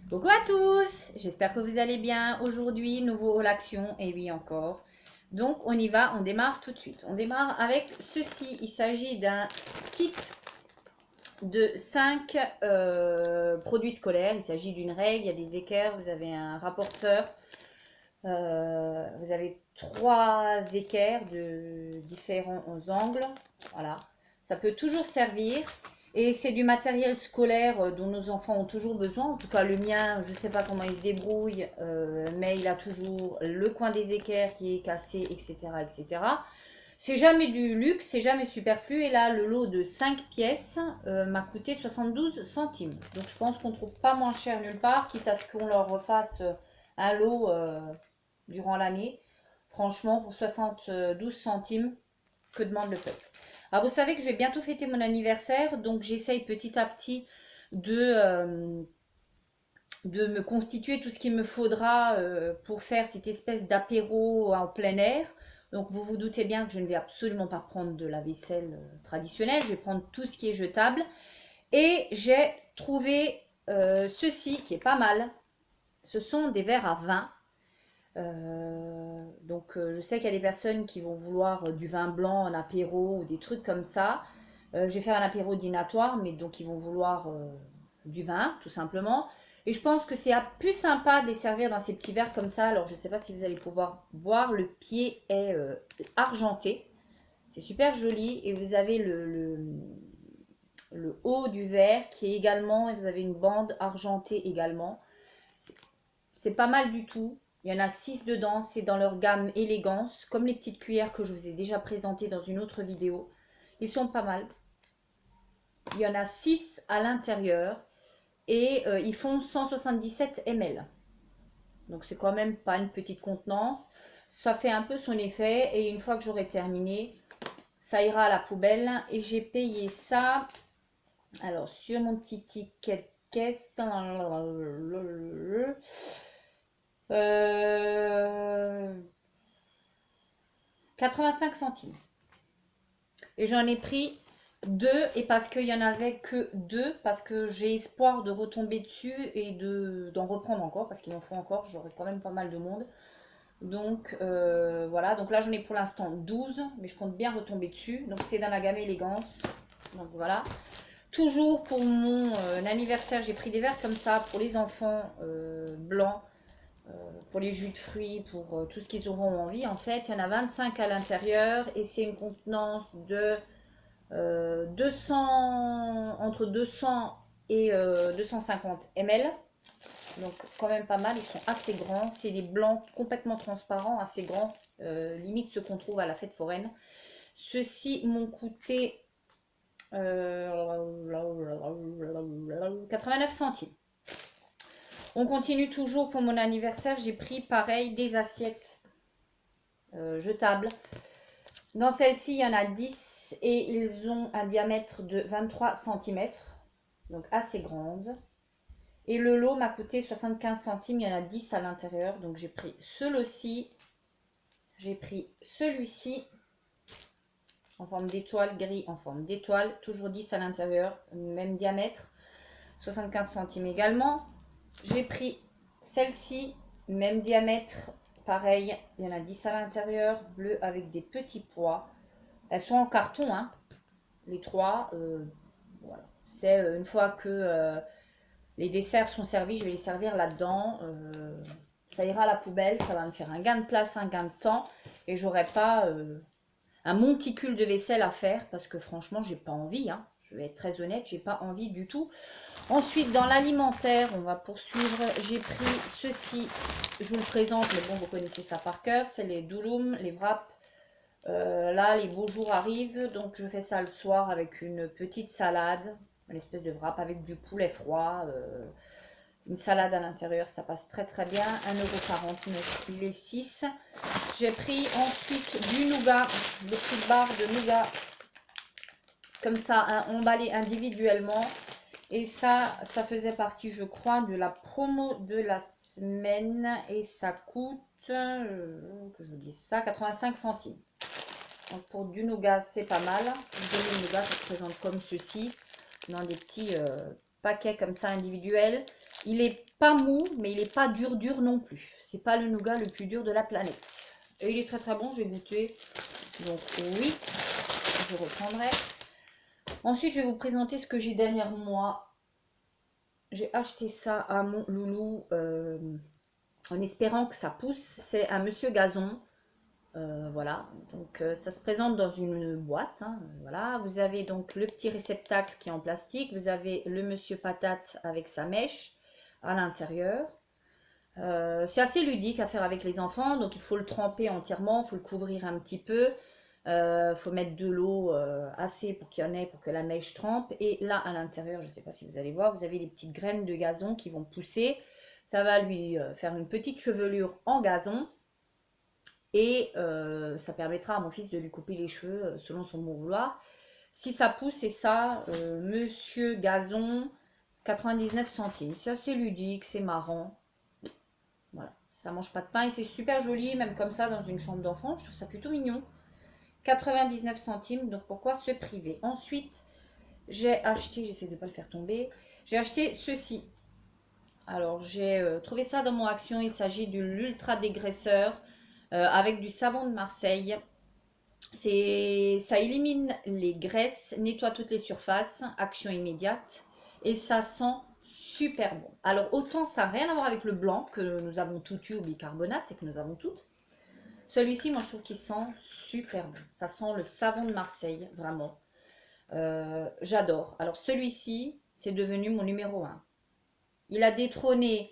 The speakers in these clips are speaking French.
Coucou à tous, j'espère que vous allez bien. Aujourd'hui, nouveau haul action, et oui encore. Donc on y va, on démarre tout de suite. On démarre avec ceci, il s'agit d'un kit de 5 produits scolaires. Il s'agit d'une règle, il y a des équerres, vous avez un rapporteur, vous avez 3 équerres de différents angles. Voilà, ça peut toujours servir. Et c'est du matériel scolaire dont nos enfants ont toujours besoin. En tout cas, le mien, je ne sais pas comment il se débrouille, mais il a toujours le coin des équerres qui est cassé, etc. etc. C'est jamais du luxe, c'est jamais superflu. Et là, le lot de 5 pièces m'a coûté 72 centimes. Donc je pense qu'on ne trouve pas moins cher nulle part, quitte à ce qu'on leur refasse un lot durant l'année. Franchement, pour 72 centimes, que demande le peuple? Alors, vous savez que je vais bientôt fêter mon anniversaire, donc j'essaye petit à petit de me constituer tout ce qu'il me faudra pour faire cette espèce d'apéro en plein air. Donc, vous vous doutez bien que je ne vais absolument pas prendre de la vaisselle traditionnelle, je vais prendre tout ce qui est jetable. Et j'ai trouvé ceci qui est pas mal. Ce sont des verres à vin. Je sais qu'il y a des personnes qui vont vouloir du vin blanc en apéro ou des trucs comme ça. Je vais faire un apéro dînatoire, mais donc ils vont vouloir du vin, tout simplement. Et je pense que c'est plus sympa de les servir dans ces petits verres comme ça. Alors, je ne sais pas si vous allez pouvoir voir, le pied est argenté. C'est super joli. Et vous avez le haut du verre qui est également, et vous avez une bande argentée également. C'est pas mal du tout. Il y en a 6 dedans, c'est dans leur gamme élégance, comme les petites cuillères que je vous ai déjà présentées dans une autre vidéo. Ils sont pas mal. Il y en a 6 à l'intérieur et ils font 177 ml. Donc c'est quand même pas une petite contenance. Ça fait un peu son effet et une fois que j'aurai terminé, ça ira à la poubelle. Et j'ai payé ça, alors sur mon petit ticket de caisse, 85 centimes. Et j'en ai pris 2 et parce qu'il y en avait que 2, parce que j'ai espoir de retomber dessus et d'en reprendre encore, parce qu'il en faut encore, j'aurai quand même pas mal de monde. Donc voilà, donc là j'en ai pour l'instant 12, mais je compte bien retomber dessus. Donc c'est dans la gamme élégance. Donc voilà. Toujours pour mon anniversaire, j'ai pris des verres comme ça pour les enfants blancs. Pour les jus de fruits, pour tout ce qu'ils auront envie. En fait, il y en a 25 à l'intérieur et c'est une contenance de 200, entre 200 et 250 ml. Donc quand même pas mal, ils sont assez grands. C'est des blancs complètement transparents, assez grands, limite ce qu'on trouve à la fête foraine. Ceux-ci m'ont coûté 89 centimes. On continue toujours pour mon anniversaire. J'ai pris pareil des assiettes jetables. Dans celle-ci, il y en a 10 et ils ont un diamètre de 23 cm. Donc assez grande. Et le lot m'a coûté 75 centimes. Il y en a 10 à l'intérieur. Donc j'ai pris celui-ci. J'ai pris celui-ci en forme d'étoile, gris en forme d'étoile. Toujours 10 à l'intérieur. Même diamètre. 75 centimes également. J'ai pris celle-ci, même diamètre, pareil, il y en a 10 à l'intérieur, bleu avec des petits pois. Elles sont en carton, hein, les trois. Voilà. C'est une fois que les desserts sont servis, je vais les servir là-dedans. Ça ira à la poubelle, ça va me faire un gain de place, un gain de temps. Et j'aurai pas un monticule de vaisselle à faire parce que franchement, j'ai pas envie, hein. Je vais être très honnête, j'ai pas envie du tout. Ensuite, dans l'alimentaire, on va poursuivre. J'ai pris ceci, je vous le présente, mais bon, vous connaissez ça par cœur. C'est les douloum, les wraps. Là, les beaux jours arrivent, donc je fais ça le soir avec une petite salade, une espèce de wrap avec du poulet froid. Une salade à l'intérieur, ça passe très très bien. 1,49 € les 6. J'ai pris ensuite du nougat, des petites barres de nougat, comme ça, hein, emballées individuellement. Et ça faisait partie, je crois, de la promo de la semaine. Et ça coûte, que je vous dise ça, 85 centimes. Donc pour du nougat, c'est pas mal. Si vous voulez le nougat, ça se présente comme ceci, dans des petits paquets comme ça individuels. Il est pas mou, mais il est pas dur non plus. C'est pas le nougat le plus dur de la planète. Et il est très très bon, j'ai goûté. Donc oui, je reprendrai. Ensuite, je vais vous présenter ce que j'ai derrière moi. J'ai acheté ça à mon loulou en espérant que ça pousse. C'est un Monsieur Gazon. Voilà, donc ça se présente dans une boîte. Hein, voilà, vous avez donc le petit réceptacle qui est en plastique. Vous avez le Monsieur Patate avec sa mèche à l'intérieur. C'est assez ludique à faire avec les enfants, donc il faut le tremper entièrement, il faut le couvrir un petit peu. Faut mettre de l'eau assez pour qu'il y en ait, pour que la mèche trempe. Et là, à l'intérieur, je ne sais pas si vous allez voir, vous avez des petites graines de gazon qui vont pousser. Ça va lui faire une petite chevelure en gazon. Et ça permettra à mon fils de lui couper les cheveux selon son bon vouloir. Si ça pousse, c'est ça, Monsieur Gazon, 99 centimes. C'est assez ludique, c'est marrant. Voilà, ça mange pas de pain et c'est super joli, même comme ça dans une chambre d'enfant. Je trouve ça plutôt mignon. 99 centimes, donc pourquoi se priver? Ensuite, j'ai acheté, j'essaie de ne pas le faire tomber, j'ai acheté ceci. Alors, j'ai trouvé ça dans mon Action. Il s'agit de l'ultra dégraisseur avec du savon de Marseille. Ça élimine les graisses, nettoie toutes les surfaces, action immédiate et ça sent super bon. Alors, autant ça n'a rien à voir avec le blanc que nous avons tout eu au bicarbonate et que nous avons toutes. Celui-ci, moi, je trouve qu'il sent super bon. Ça sent le savon de Marseille, vraiment. J'adore. Alors, celui-ci, c'est devenu mon numéro 1. Il a détrôné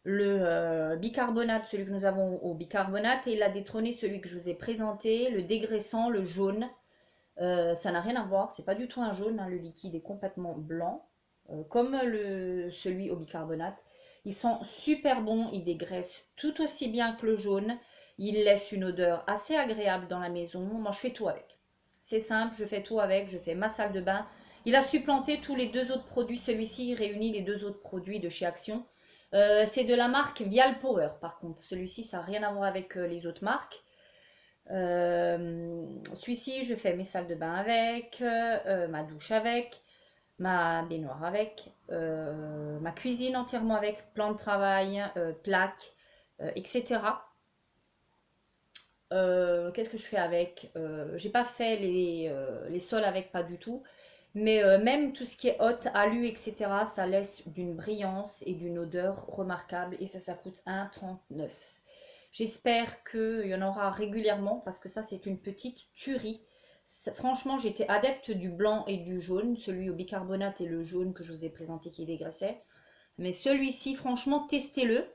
le bicarbonate, celui que nous avons au bicarbonate, et il a détrôné celui que je vous ai présenté, le dégraissant, le jaune. Ça n'a rien à voir, c'est pas du tout un jaune, hein, le liquide est complètement blanc, comme celui au bicarbonate. Il sent super bon, il dégraisse tout aussi bien que le jaune. Il laisse une odeur assez agréable dans la maison. Moi, je fais tout avec. C'est simple, je fais tout avec. Je fais ma salle de bain. Il a supplanté tous les deux autres produits. Celui-ci réunit les deux autres produits de chez Action. C'est de la marque Vial Power, par contre. Celui-ci, ça n'a rien à voir avec les autres marques. Celui-ci, je fais mes salles de bain avec, ma douche avec, ma baignoire avec, ma cuisine entièrement avec, plan de travail, plaques, etc. Qu'est-ce que je fais avec? J'ai pas fait les sols avec, pas du tout. Mais même tout ce qui est hôte, alu, etc., ça laisse d'une brillance et d'une odeur remarquable. Et ça coûte 1,39 €. J'espère qu'il y en aura régulièrement parce que ça, c'est une petite tuerie. Franchement, j'étais adepte du blanc et du jaune, celui au bicarbonate et le jaune que je vous ai présenté qui dégraissait. Mais celui-ci, franchement, testez-le.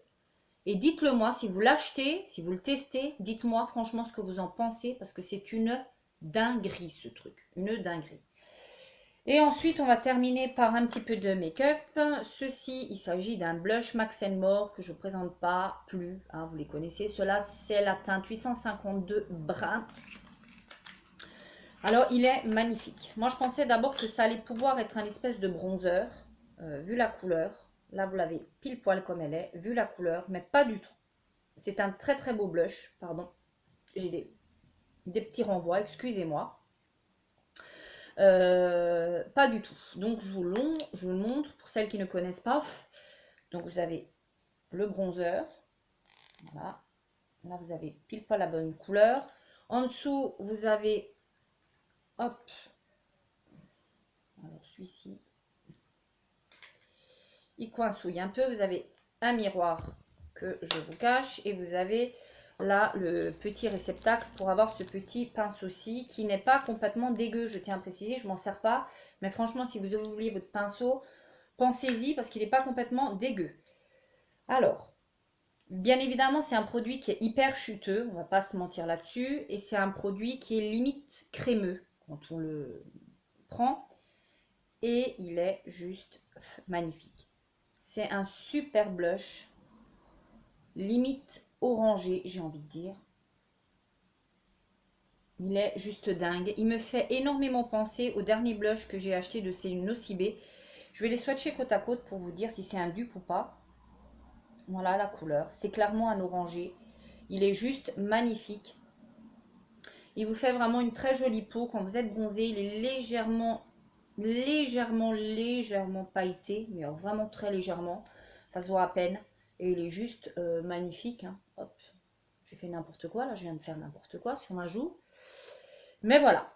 Et dites-le moi, si vous l'achetez, si vous le testez, dites-moi franchement ce que vous en pensez parce que c'est une dinguerie ce truc, une dinguerie. Et ensuite, on va terminer par un petit peu de make-up. Ceci, il s'agit d'un blush Max More que je ne présente pas plus, hein, vous les connaissez. Cela, c'est la teinte 852 brun. Alors, il est magnifique. Moi, je pensais d'abord que ça allait pouvoir être un espèce de bronzer, vu la couleur. Là, vous l'avez pile poil comme elle est, vu la couleur, mais pas du tout. C'est un très très beau blush, pardon. J'ai des petits renvois, excusez-moi. Pas du tout. Donc, je vous le montre pour celles qui ne connaissent pas. Donc, vous avez le bronzer. Voilà. Là, vous avez pile poil la bonne couleur. En dessous, vous avez... Hop. Alors, celui-ci. Il coincouille un peu. Vous avez un miroir que je vous cache. Et vous avez là le petit réceptacle pour avoir ce petit pinceau-ci qui n'est pas complètement dégueu. Je tiens à préciser, je m'en sers pas. Mais franchement, si vous oubliez votre pinceau, pensez-y parce qu'il n'est pas complètement dégueu. Alors, bien évidemment, c'est un produit qui est hyper chuteux. On va pas se mentir là-dessus. Et c'est un produit qui est limite crémeux quand on le prend. Et il est juste magnifique. C'est un super blush. Limite orangé, j'ai envie de dire. Il est juste dingue. Il me fait énormément penser au dernier blush que j'ai acheté de chez Nocibé. Je vais les swatcher côte à côte pour vous dire si c'est un dupe ou pas. Voilà la couleur. C'est clairement un orangé. Il est juste magnifique. Il vous fait vraiment une très jolie peau. Quand vous êtes bronzé, il est légèrement pailleté. Mais vraiment très légèrement. Ça se voit à peine. Et il est juste magnifique. Hein. Hop, j'ai fait n'importe quoi. Là, je viens de faire n'importe quoi sur ma joue. Mais voilà.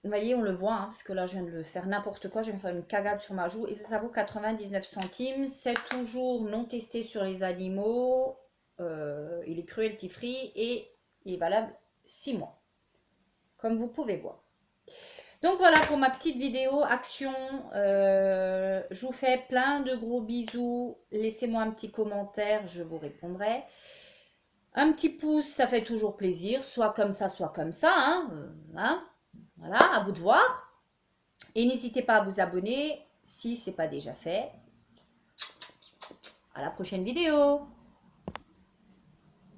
Vous voyez, on le voit, hein, parce que là, je viens de le faire n'importe quoi. Je viens de faire une cagade sur ma joue. Et ça vaut 99 centimes. C'est toujours non testé sur les animaux. Il est cruelty free et il est valable 6 mois. Comme vous pouvez voir. Donc voilà pour ma petite vidéo action. Je vous fais plein de gros bisous. Laissez-moi un petit commentaire, je vous répondrai. Un petit pouce, ça fait toujours plaisir. Soit comme ça, soit comme ça. Hein. Voilà, à vous de voir. Et n'hésitez pas à vous abonner si ce n'est pas déjà fait. À la prochaine vidéo.